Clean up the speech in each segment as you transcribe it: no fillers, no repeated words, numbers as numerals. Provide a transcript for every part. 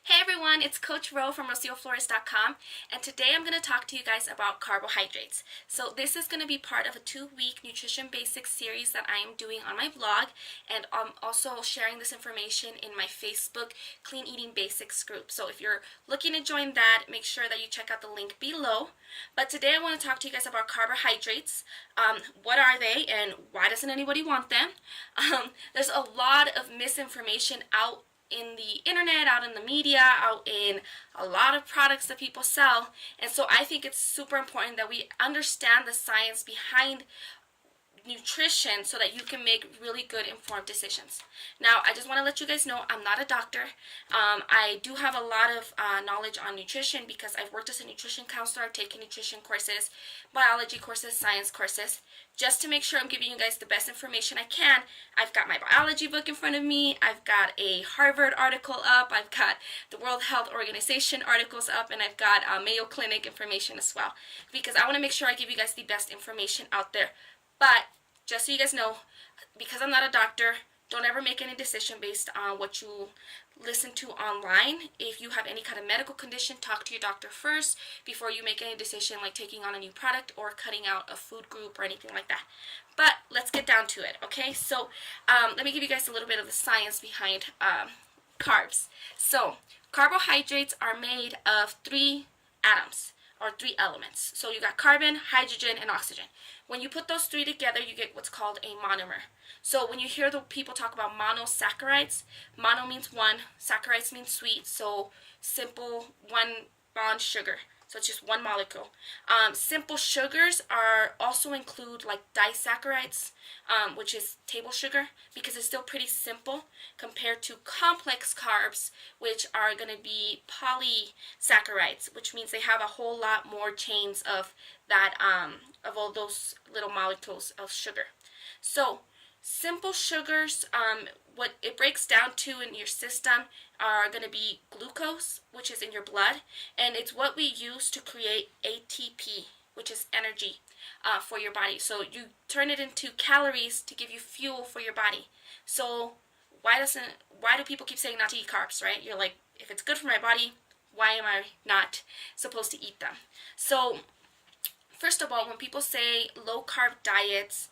Hey everyone, it's Coach Ro from RocioFlores.com, and today I'm going to talk to you guys about carbohydrates. So this is going to be part of a 2-week nutrition basics series that I am doing on my blog, and I'm also sharing this information in my Facebook Clean Eating Basics group. So if you're looking to join that, make sure that you check out the link below. But today I want to talk to you guys about carbohydrates. What are they and why doesn't anybody want them? There's a lot of misinformation out in the internet, out in the media, out in a lot of products that people sell. And so I think it's super important that we understand the science behind nutrition so that you can make really good informed decisions. Now, I just want to let you guys know I'm not a doctor. I do have a lot of knowledge on nutrition because I've worked as a nutrition counselor. I've taken nutrition courses, biology courses, science courses. Just to make sure I'm giving you guys the best information I can, I've got my biology book in front of me. I've got a Harvard article up. I've got the World Health Organization articles up, and I've got Mayo Clinic information as well, because I want to make sure I give you guys the best information out there. But just so you guys know, because I'm not a doctor, don't ever make any decision based on what you listen to online. If you have any kind of medical condition, talk to your doctor first before you make any decision like taking on a new product or cutting out a food group or anything like that. But let's get down to it, okay? So let me give you guys a little bit of the science behind carbs. So carbohydrates are made of 3 atoms, or 3 elements. So you got carbon, hydrogen, and oxygen. When you put those 3 together, you get what's called a monomer. So when you hear the people talk about monosaccharides, mono means one, saccharides means sweet, so simple one bond sugar. So it's just one molecule. Simple sugars are also include like disaccharides, which is table sugar, because it's still pretty simple compared to complex carbs, which are going to be polysaccharides, which means they have a whole lot more chains of that of all those little molecules of sugar. So simple sugars, what it breaks down to in your system are going to be glucose, which is in your blood, and it's what we use to create ATP, which is energy for your body. So you turn it into calories to give you fuel for your body. So why do people keep saying not to eat carbs, right? You're like, if it's good for my body, why am I not supposed to eat them? So first of all, when people say low carb diets,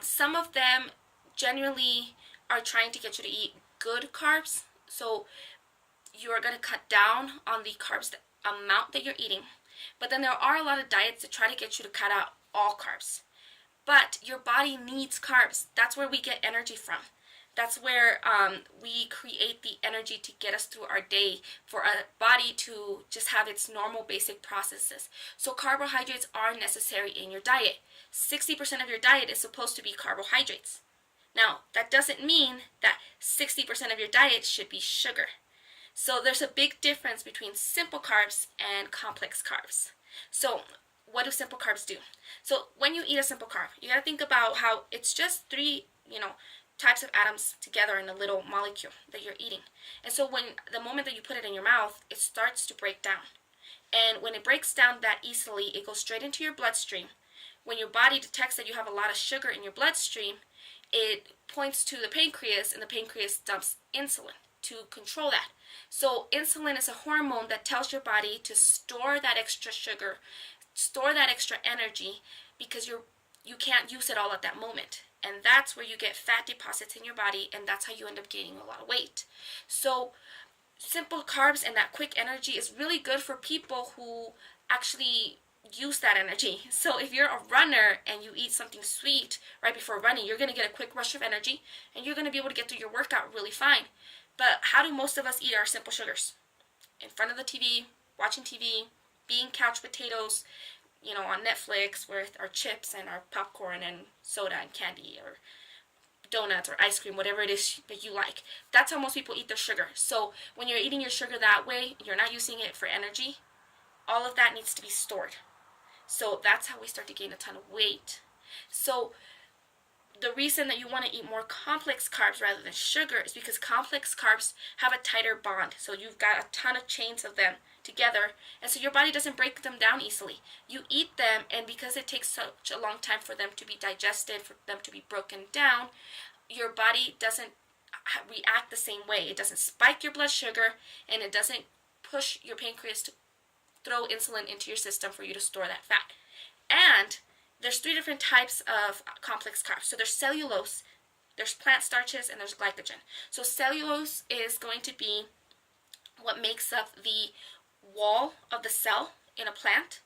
some of them generally are trying to get you to eat good carbs. So you're going to cut down on the carbs amount that you're eating. But then there are a lot of diets that try to get you to cut out all carbs. But your body needs carbs. That's where we get energy from. That's where we create the energy to get us through our day, for our body to just have its normal basic processes. So carbohydrates are necessary in your diet. 60% of your diet is supposed to be carbohydrates. Now, that doesn't mean that 60% of your diet should be sugar. So there's a big difference between simple carbs and complex carbs. So what do simple carbs do? So when you eat a simple carb, you got to think about how it's just 3, types of atoms together in a little molecule that you're eating. And so the moment that you put it in your mouth, it starts to break down. And when it breaks down that easily, it goes straight into your bloodstream. When your body detects that you have a lot of sugar in your bloodstream, it points to the pancreas, and the pancreas dumps insulin to control that. So insulin is a hormone that tells your body to store that extra sugar, store that extra energy, because you can't use it all at that moment. And that's where you get fat deposits in your body, and that's how you end up gaining a lot of weight. So simple carbs and that quick energy is really good for people who actually use that energy. So if you're a runner and you eat something sweet right before running, you're going to get a quick rush of energy, and you're going to be able to get through your workout really fine. But how do most of us eat our simple sugars? In front of the TV, watching TV, being couch potatoes, on Netflix with our chips and our popcorn and soda and candy or donuts or ice cream, whatever it is that you like. That's how most people eat their sugar. So when you're eating your sugar that way, you're not using it for energy. All of that needs to be stored. So that's how we start to gain a ton of weight. So the reason that you want to eat more complex carbs rather than sugar is because complex carbs have a tighter bond. So you've got a ton of chains of them together, and so your body doesn't break them down easily. You eat them, and because it takes such a long time for them to be digested, for them to be broken down, your body doesn't react the same way. It doesn't spike your blood sugar, and it doesn't push your pancreas to throw insulin into your system for you to store that fat. And there's 3 different types of complex carbs. So there's cellulose, there's plant starches, and there's glycogen. So cellulose is going to be what makes up the wall of the cell in a plant.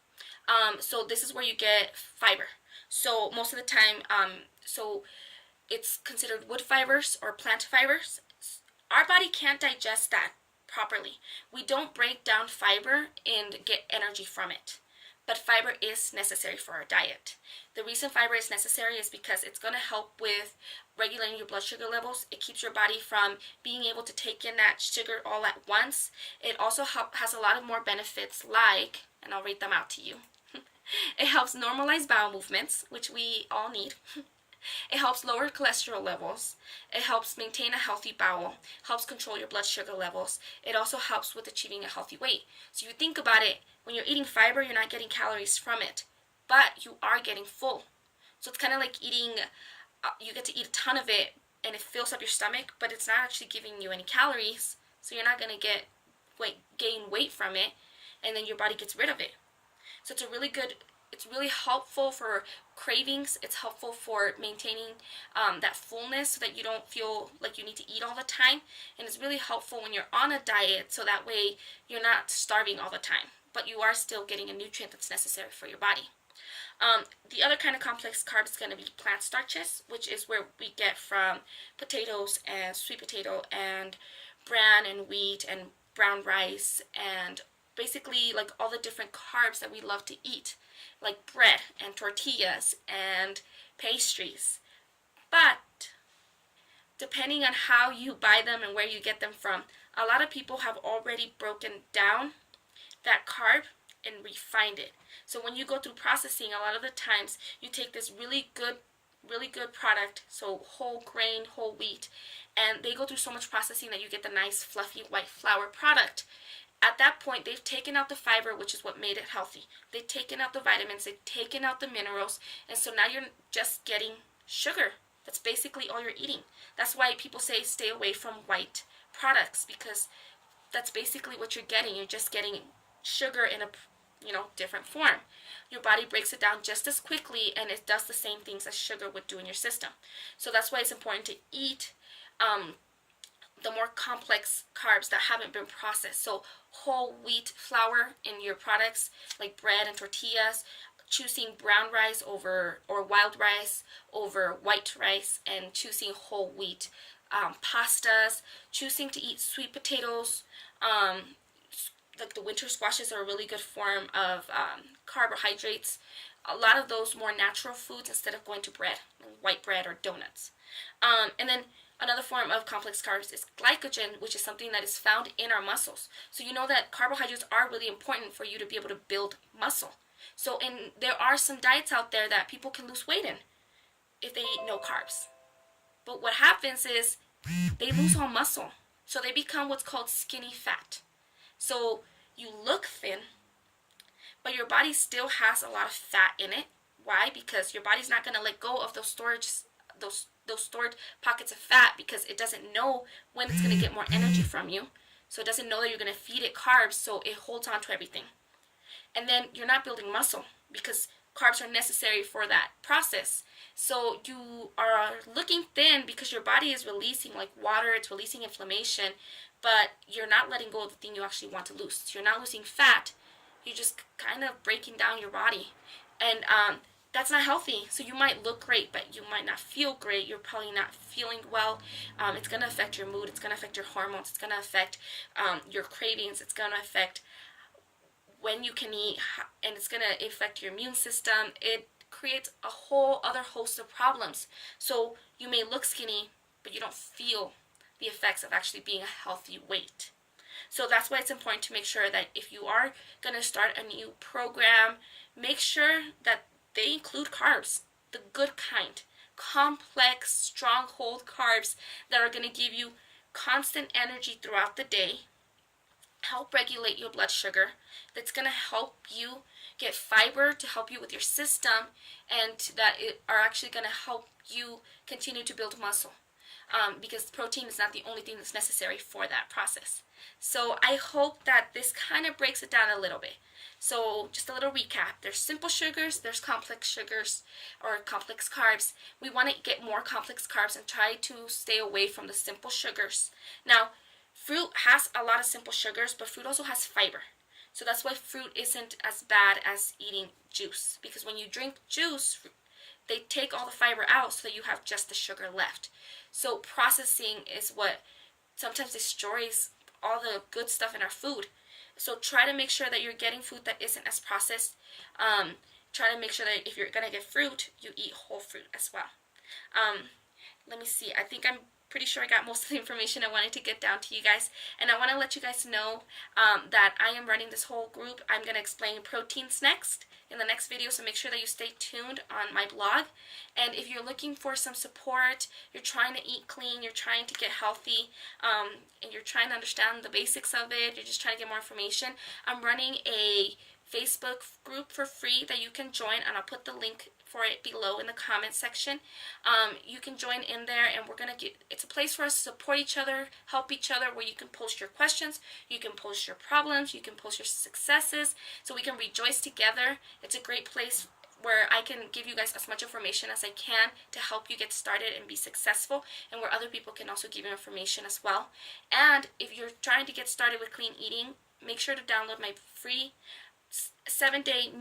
So this is where you get fiber. So most of the time, so it's considered wood fibers or plant fibers. Our body can't digest that properly. We don't break down fiber and get energy from it. But fiber is necessary for our diet. The reason fiber is necessary is because it's going to help with regulating your blood sugar levels. It keeps your body from being able to take in that sugar all at once. It also has a lot of more benefits, like, and I'll read them out to you. It helps normalize bowel movements, which we all need. It helps lower cholesterol levels. It helps maintain a healthy bowel, helps control your blood sugar levels. It also helps with achieving a healthy weight. So you think about it, when you're eating fiber, you're not getting calories from it, but you are getting full. So it's kind of like eating, you get to eat a ton of it and it fills up your stomach, but it's not actually giving you any calories, so you're not going to gain weight from it, and then your body gets rid of it. So it's really helpful for cravings. It's helpful for maintaining that fullness so that you don't feel like you need to eat all the time. And it's really helpful when you're on a diet, so that way you're not starving all the time, but you are still getting a nutrient that's necessary for your body. The other kind of complex carb is going to be plant starches, which is where we get from potatoes and sweet potato and bran and wheat and brown rice, and basically like all the different carbs that we love to eat, like bread and tortillas and pastries. But depending on how you buy them and where you get them from, a lot of people have already broken down that carb and refined it. So when you go through processing, a lot of the times you take this really good product, so whole grain, whole wheat, and they go through so much processing that you get the nice fluffy white flour product. At that point, they've taken out the fiber, which is what made it healthy. They've taken out the vitamins, they've taken out the minerals, and so now you're just getting sugar. That's basically all you're eating. That's why people say stay away from white products, because that's basically what you're getting. You're just getting sugar in a different form. Your body breaks it down just as quickly, and it does the same things as sugar would do in your system. So that's why it's important to eat the more complex carbs that haven't been processed. So whole wheat flour in your products like bread and tortillas, choosing brown rice over or wild rice over white rice, and choosing whole wheat pastas, choosing to eat sweet potatoes. Like the winter squashes are a really good form of carbohydrates. A lot of those more natural foods instead of going to bread, like white bread or donuts. And then another form of complex carbs is glycogen, which is something that is found in our muscles. So you know that carbohydrates are really important for you to be able to build muscle. So there are some diets out there that people can lose weight in if they eat no carbs. But what happens is they lose all muscle. So they become what's called skinny fat. So you look thin, but your body still has a lot of fat in it. Why? Because your body's not going to let go of those stored pockets of fat, because it doesn't know when it's going to get more energy from you. So it doesn't know that you're going to feed it carbs, so it holds on to everything. And then you're not building muscle, because carbs are necessary for that process. So you are looking thin because your body is releasing like water, it's releasing inflammation, but you're not letting go of the thing you actually want to lose. So you're not losing fat, you're just kind of breaking down your body. And that's not healthy. So you might look great, but you might not feel great. You're probably not feeling well. It's going to affect your mood. It's going to affect your hormones. It's going to affect your cravings. It's going to affect when you can eat, and it's going to affect your immune system. It creates a whole other host of problems. So you may look skinny, but you don't feel the effects of actually being a healthy weight. So that's why it's important to make sure that if you are going to start a new program, make sure that they include carbs, the good kind, complex, stronghold carbs that are going to give you constant energy throughout the day, help regulate your blood sugar, that's going to help you get fiber to help you with your system, and that are actually going to help you continue to build muscle. because protein is not the only thing that's necessary for that process. So I hope that this kind of breaks it down a little bit. So just a little recap. There's simple sugars, there's complex sugars or complex carbs. We want to get more complex carbs and try to stay away from the simple sugars. Now, fruit has a lot of simple sugars, but fruit also has fiber. So that's why fruit isn't as bad as eating juice, because when you drink juice, they take all the fiber out so that you have just the sugar left. So processing is what sometimes destroys all the good stuff in our food. So try to make sure that you're getting food that isn't as processed. Try to make sure that if you're going to get fruit, you eat whole fruit as well. Let me see. I think I'm pretty sure I got most of the information I wanted to get down to you guys. And I want to let you guys know that I am running this whole group. I'm going to explain proteins next in the next video, so make sure that you stay tuned on my blog. And if you're looking for some support, you're trying to eat clean, you're trying to get healthy, and you're trying to understand the basics of it, you're just trying to get more information, I'm running a Facebook group for free that you can join, and I'll put the link for it below in the comment section. You can join in there, and it's a place for us to support each other, help each other, where you can post your questions, you can post your problems, you can post your successes, so we can rejoice together. It's a great place where I can give you guys as much information as I can to help you get started and be successful, and where other people can also give you information as well. And if you're trying to get started with clean eating, make sure to download my free 7-day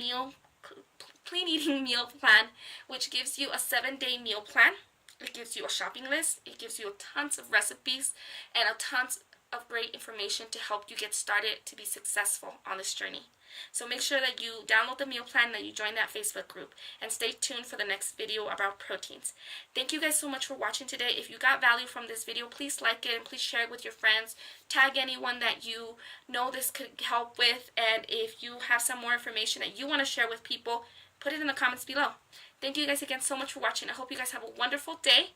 clean eating meal plan, which gives you a 7-day meal plan. It gives you a shopping list. It gives you tons of recipes and tons of great information to help you get started to be successful on this journey. So make sure that you download the meal plan, that you join that Facebook group, and stay tuned for the next video about proteins. Thank you guys so much for watching today. If you got value from this video, please like it and please share it with your friends. Tag anyone that you know this could help with, and if you have some more information that you want to share with people, put it in the comments below. Thank you guys again so much for watching. I hope you guys have a wonderful day,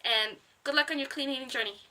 and good luck on your clean eating journey.